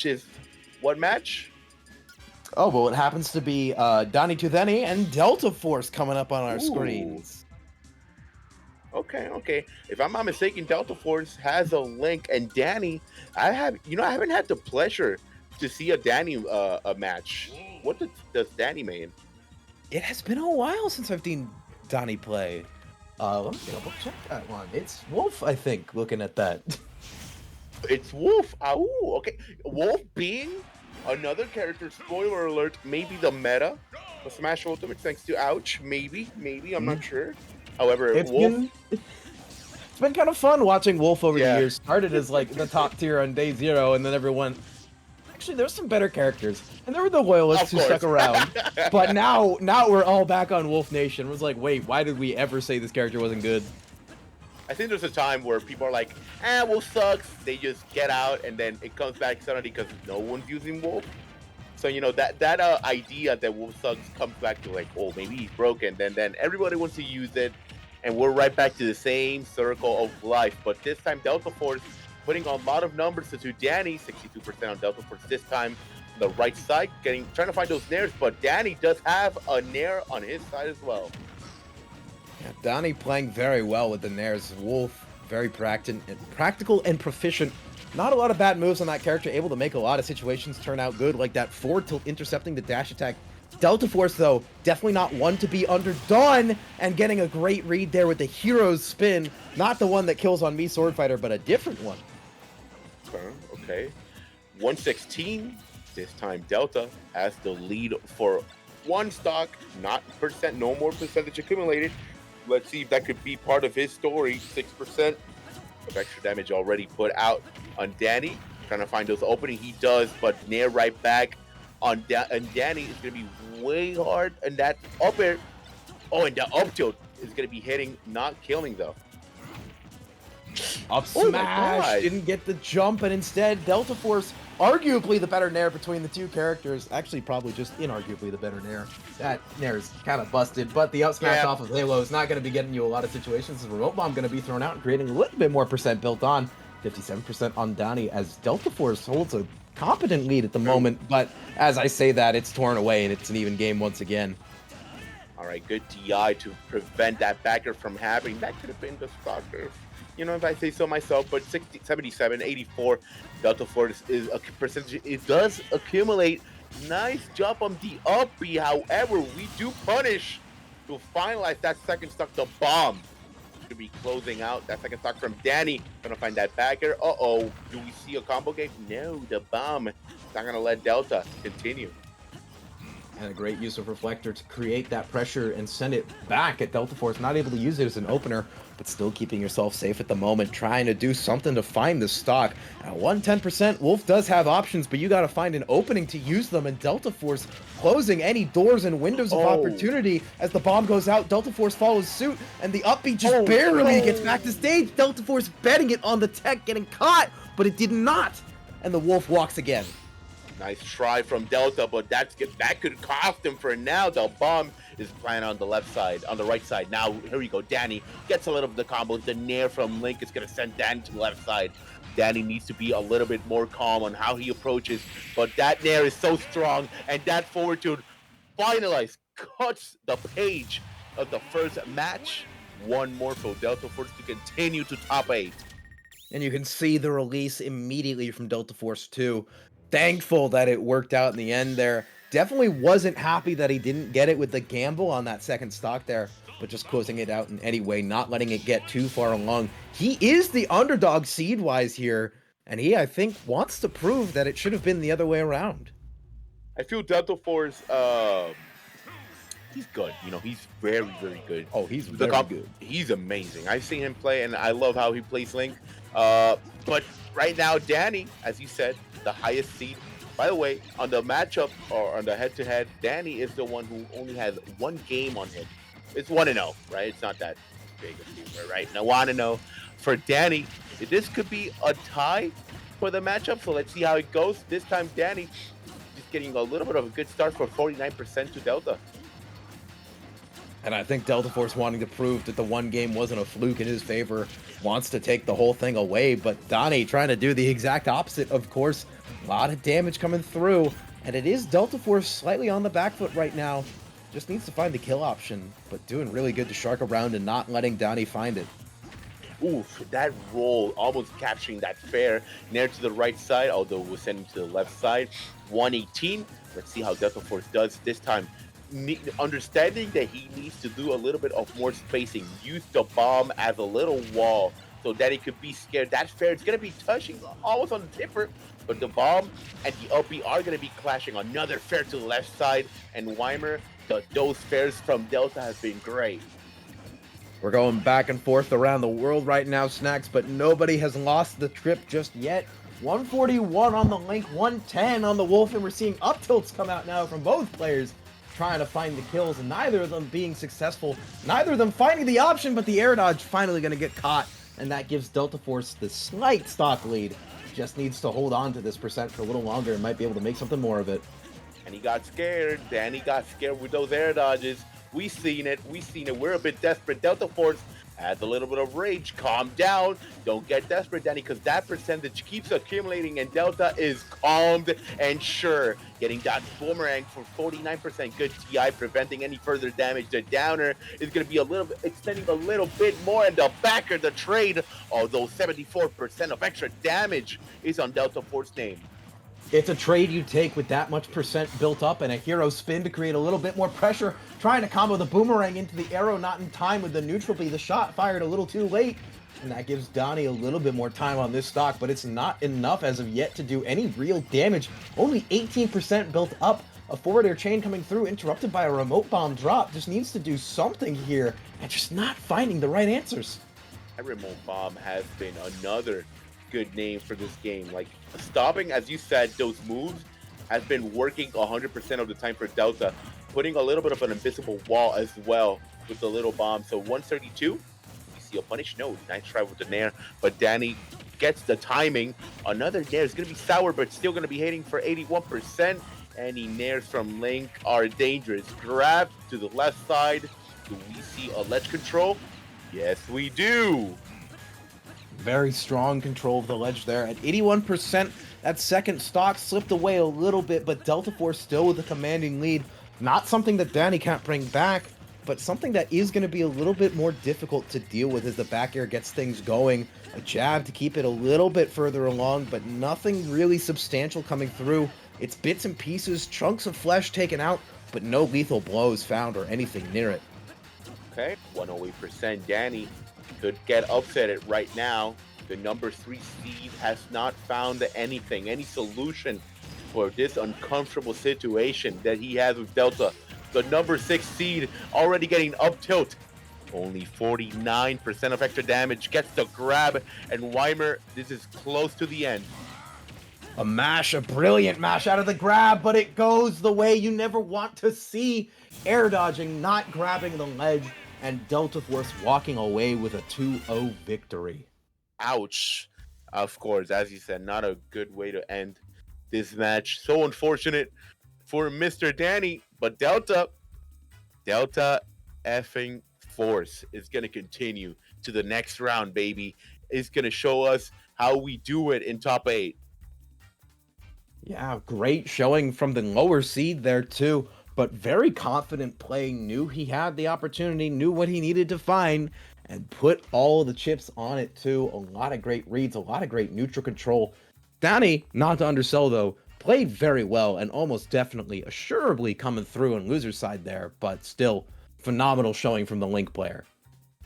is what match? Oh, well, it happens to be Dany2Theny and Deltaforce coming up on our Ooh. screens. Okay, okay. If I'm not mistaken, Deltaforce has a link, and Dany, I haven't had the pleasure to see a Dany a match. What does Dany mean? It has been a while since I've seen Dany play. Let me double check that one. It's Wolf, I think, looking at that. It's Wolf. Ooh, okay. Wolf being another character. Spoiler alert. Maybe the meta of Smash Ultimate, thanks to Ouch. Maybe. I'm not sure. However, It's Wolf. been it's been kind of fun watching Wolf over the Yeah. years. Started as like the top tier on day 0, and then everyone. Actually, there's some better characters, and there were the loyalists Of who stuck course. around. But now we're all back on Wolf Nation. It was like, wait, why did we ever say this character wasn't good? I think there's a time where people are like, Wolf sucks. They just get out, and then it comes back suddenly because no one's using Wolf. So that idea that Wolf sucks comes back to like, oh, maybe he's broken. Then everybody wants to use it, and we're right back to the same circle of life. But this time, Deltaforce putting a lot of numbers to Dany, 62% on Deltaforce this time. On the right side, trying to find those nairs, but Dany does have a nair on his side as well. Yeah, Dany playing very well with the nairs. Wolf, very practical and proficient. Not a lot of bad moves on that character, able to make a lot of situations turn out good, like that forward tilt intercepting the dash attack. Deltaforce, though, definitely not one to be underdone, and getting a great read there with the hero's spin. Not the one that kills on me, Sword Fighter, but a different one. Okay. 116. This time Delta has the lead for one stock, not percent, no more percentage accumulated. Let's see if that could be part of his story. 6% of extra damage already put out on Dany. Trying to find those openings. He does, but nair right back on and Dany is going to be way hard. And that up air. Oh, and the up tilt is going to be hitting, not killing though. Up smash, didn't get the jump, and instead Deltaforce, arguably the better nair between the two characters. Actually, probably just inarguably the better nair. That nair is kind of busted, but the up smash off of Halo is not going to be getting you a lot of situations. The remote bomb going to be thrown out and creating a little bit more percent built on. 57% on Dany, as Deltaforce holds a competent lead at the moment, but as I say that, it's torn away and it's an even game once again. All right, good DI to prevent that backer from happening. That could have been the stalker, if I say so myself, but 60, 77, 84, Deltaforce is a percentage. It does accumulate. Nice jump on the up B. However, we do punish to finalize that second stock. The bomb should be closing out that second stock from Dany. Gonna find that backer. Uh-oh. Do we see a combo game? No, the bomb is not gonna let Delta continue. And a great use of Reflector to create that pressure and send it back at Deltaforce. Not able to use it as an opener, but still keeping yourself safe at the moment, trying to do something to find the stock. At 110%, Wolf does have options, but you got to find an opening to use them, and Deltaforce closing any doors and windows of opportunity. As the bomb goes out, Deltaforce follows suit, and the up B just barely gets back to stage. Deltaforce betting it on the tech, getting caught, but it did not. And the Wolf walks again. Nice try from Delta, but that could cost him for now. The bomb is planted on the left side, on the right side. Now, here we go. Dany gets a little bit of the combo. The nair from Link is going to send Dany to the left side. Dany needs to be a little bit more calm on how he approaches, but that nair is so strong, and that forward tilt finalized cuts the page of the first match. One more for Deltaforce to continue to top 8. And you can see the release immediately from Deltaforce 2. Thankful that it worked out in the end there. Definitely wasn't happy that he didn't get it with the gamble on that second stock there, but just closing it out in any way, not letting it get too far along. He is the underdog seed-wise here, and he, I think, wants to prove that it should have been the other way around. I feel Deltaforce, he's good. He's very, very good. Oh, he's very good. He's amazing. I've seen him play, and I love how he plays Link. But right now, Dany, as you said, the highest seed. By the way, on the matchup or on the head-to-head, Dany is the one who only has one game on him. It's 1-0, right? It's not that big a deal, right? Now, 1-0 for Dany. This could be a tie for the matchup, so let's see how it goes. This time, Dany just getting a little bit of a good start for 49% to Delta. And I think Deltaforce wanting to prove that the one game wasn't a fluke in his favor, wants to take the whole thing away, but Dany trying to do the exact opposite, of course, lot of damage coming through, and it is Deltaforce slightly on the back foot right now. Just needs to find the kill option, but doing really good to shark around and not letting Dany find it. Oof, that roll almost capturing that fair near to the right side, although we're sending to the left side. 118. Let's see how Deltaforce does this time. Understanding that he needs to do a little bit of more spacing, use the bomb as a little wall so that he could be scared. That fair is going to be touching almost on the tipper, but the bomb and the LP are going to be clashing. Another fair to the left side, and Weimer, those fairs from Delta have been great. We're going back and forth around the world right now, Snacks, but nobody has lost the trip just yet. 141 on the Link, 110 on the Wolf, and we're seeing up tilts come out now from both players trying to find the kills, and neither of them being successful. Neither of them finding the option, but the air dodge finally going to get caught, and that gives Deltaforce the slight stock lead. Just needs to hold on to this percent for a little longer and might be able to make something more of it. And he got scared. Dany got scared with those air dodges. We seen it. We're a bit desperate. Deltaforce has a little bit of rage. Calm down. Don't get desperate, Dany, because that percentage keeps accumulating, and Delta is calmed and sure. Getting that boomerang for 49%. Good TI, preventing any further damage. The downer is going to be a little bit, extending a little bit more, and the backer, the trade, although 74% of extra damage is on Deltaforce's name. It's a trade you take with that much percent built up and a hero spin to create a little bit more pressure. Trying to combo the boomerang into the arrow, not in time with the neutral B. The shot fired a little too late, and that gives Dany a little bit more time on this stock, but it's not enough as of yet to do any real damage. Only 18% built up. A forward air chain coming through, interrupted by a remote bomb drop. Just needs to do something here, and just not finding the right answers. That remote bomb has been another good name for this game. Like, stopping, as you said, those moves has been working 100% of the time for Delta, putting a little bit of an invisible wall as well with the little bomb. So 132, we see a punish. No, nice try with the nair, but Dany gets the timing. Another nair is going to be sour, but still going to be hitting for 81%. Any nairs from Link are dangerous. Grab to the left side. Do we see a ledge control? Yes, we do. Very strong control of the ledge there. At 81%, that second stock slipped away a little bit, but Deltaforce still with a commanding lead. Not something that Dany can't bring back, but something that is going to be a little bit more difficult to deal with as the back air gets things going. A jab to keep it a little bit further along, but nothing really substantial coming through. It's bits and pieces, chunks of flesh taken out, but no lethal blows found or anything near it. Okay, 108% Dany could get upset it right now. The number 3 seed has not found anything, any solution for this uncomfortable situation that he has with Delta. The number 6 seed already getting up tilt. Only 49% of extra damage, gets the grab, and Weimer, this is close to the end. A mash, a brilliant mash out of the grab, but it goes the way you never want to see. Air dodging, not grabbing the ledge, and Deltaforce walking away with a 2-0 victory. Ouch. Of course, as you said, not a good way to end this match. So unfortunate for Mr. Dany, but Delta effing Force is going to continue to the next round, baby. It's going to show us how we do it in top 8. Yeah, great showing from the lower seed there too, but very confident play, knew he had the opportunity, knew what he needed to find, and put all the chips on it too. A lot of great reads, a lot of great neutral control. Dany, not to undersell though, played very well and almost definitely, assuredly coming through on loser's side there, but still, phenomenal showing from the Link player.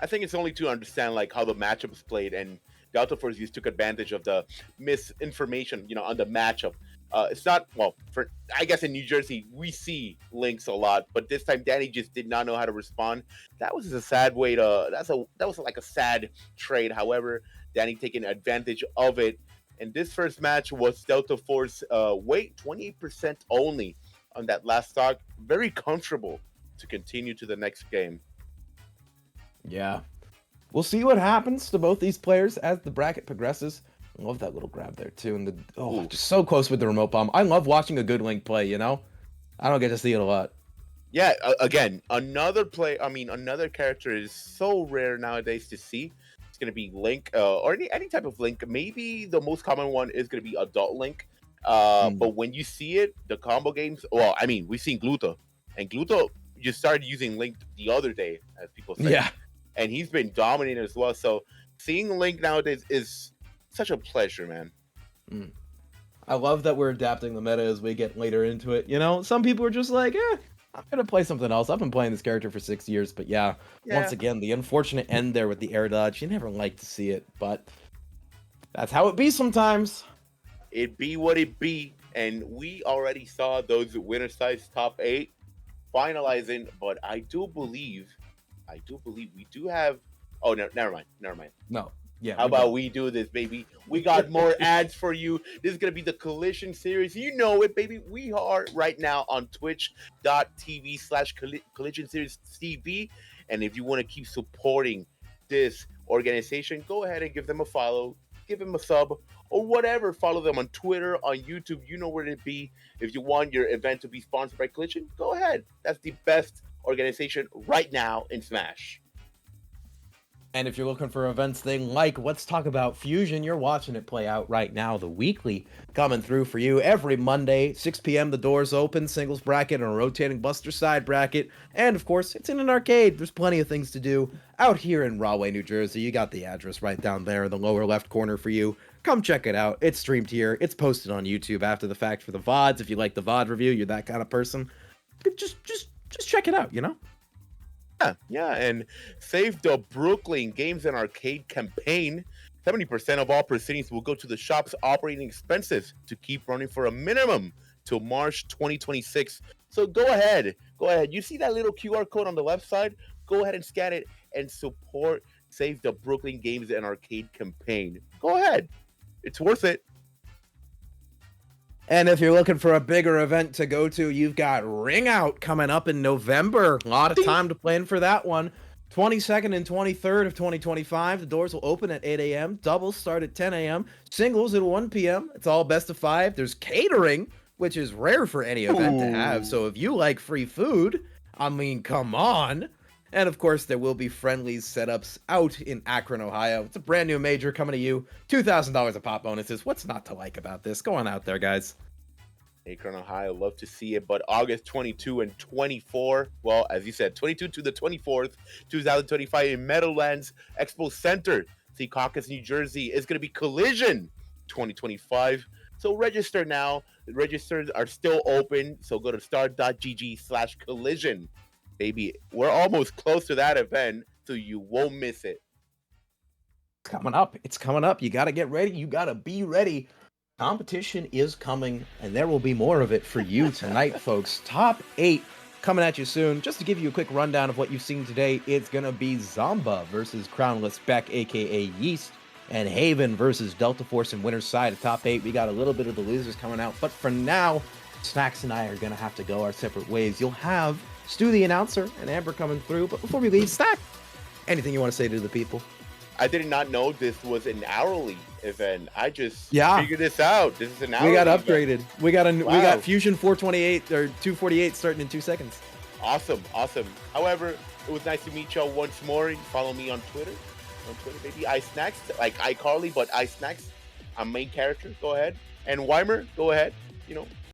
I think it's only to understand like how the matchup was played, and Deltaforce just took advantage of the misinformation, on the matchup. It's not, well, for I guess in New Jersey we see Links a lot, but this time Dany just did not know how to respond. That was a sad way to. That was like a sad trade. However, Dany taking advantage of it, and this first match was Deltaforce weight 28% only on that last stock. Very comfortable to continue to the next game. Yeah. We'll see what happens to both these players as the bracket progresses. I love that little grab there too, and just so close with the remote bomb. I love watching a good Link play, I don't get to see it a lot. Yeah, again, another character is so rare nowadays to see. It's going to be Link, or any type of Link. Maybe the most common one is going to be Adult Link. But when you see it, the combo games. Well, I mean, we've seen Gluto, and Gluto just started using Link the other day, as people say. Yeah. And he's been dominating as well. So seeing Link nowadays is such a pleasure, man. I love that we're adapting the meta as we get later into it. You know, some people are just like, I'm gonna play something else. I've been playing this character for 6 years, but yeah, once again, the unfortunate end there with the air dodge. You never like to see it, but that's how it be sometimes. It be what it be, and we already saw those winner size top 8 finalizing. But I do believe we do have. Oh no, never mind. No. Yeah. How about we do this, baby? We got more ads for you. This is going to be the Collision series. You know it, baby. We are right now on twitch.tv/Collision Series TV. And if you want to keep supporting this organization, go ahead and give them a follow, give them a sub, or whatever. Follow them on Twitter, on YouTube. You know where to be. If you want your event to be sponsored by Collision, go ahead. That's the best organization right now in Smash. And if you're looking for events thing like Let's Talk About Fusion, you're watching it play out right now. The weekly coming through for you every Monday, 6 p.m. The doors open, singles bracket and a rotating Buster side bracket. And of course, it's in an arcade. There's plenty of things to do out here in Rahway, New Jersey. You got the address right down there in the lower left corner for you. Come check it out. It's streamed here. It's posted on YouTube after the fact for the VODs. If you like the VOD review, you're that kind of person. Just check it out, you know? Yeah, and save the Brooklyn Games and Arcade campaign. 70% of all proceedings will go to the shop's operating expenses to keep running for a minimum till March 2026. So go ahead. You see that little QR code on the left side? Go ahead and scan it and support Save the Brooklyn Games and Arcade campaign. Go ahead. It's worth it. And if you're looking for a bigger event to go to, you've got Ring Out coming up in November. A lot of time to plan for that one. 22nd and 23rd of 2025. The doors will open at 8 a.m. Doubles start at 10 a.m. Singles at 1 p.m. It's all best of 5. There's catering, which is rare for any event to have. So if you like free food, I mean, come on. And of course, there will be friendlies setups out in Akron, Ohio. It's a brand new major coming to you. $2,000 of pop bonuses. What's not to like about this? Go on out there, guys. Akron, Ohio, love to see it. But August 22 and 24, well, as you said, 22 to the 24th, 2025 in Meadowlands Expo Center, Secaucus, New Jersey, is going to be Collision 2025. So register now. The registers are still open. So go to star.gg/collision. Baby, we're almost close to that event, so you won't miss it. It's coming up. You got to get ready. You got to be ready. Competition is coming, and there will be more of it for you tonight, folks. Top 8 coming at you soon. Just to give you a quick rundown of what you've seen today, it's going to be Zomba versus Crownless Beck, a.k.a. Yeast, and Haven versus Deltaforce and winner's side of top 8. We got a little bit of the losers coming out, but for now, Snacks and I are going to have to go our separate ways. You'll have Stu the announcer and Amber coming through, but before we leave, Snack, anything you want to say to the people? I did not know this was an hourly event. I just figured this out. This is an hourly. We got upgraded. Event. We got Fusion 428 or 248 starting in 2 seconds. Awesome. However, it was nice to meet y'all once more. You follow me on Twitter. Baby, iSnacks, like iCarly, but iSnacks. I'm main character. Go ahead. And Weimer, go ahead. You know,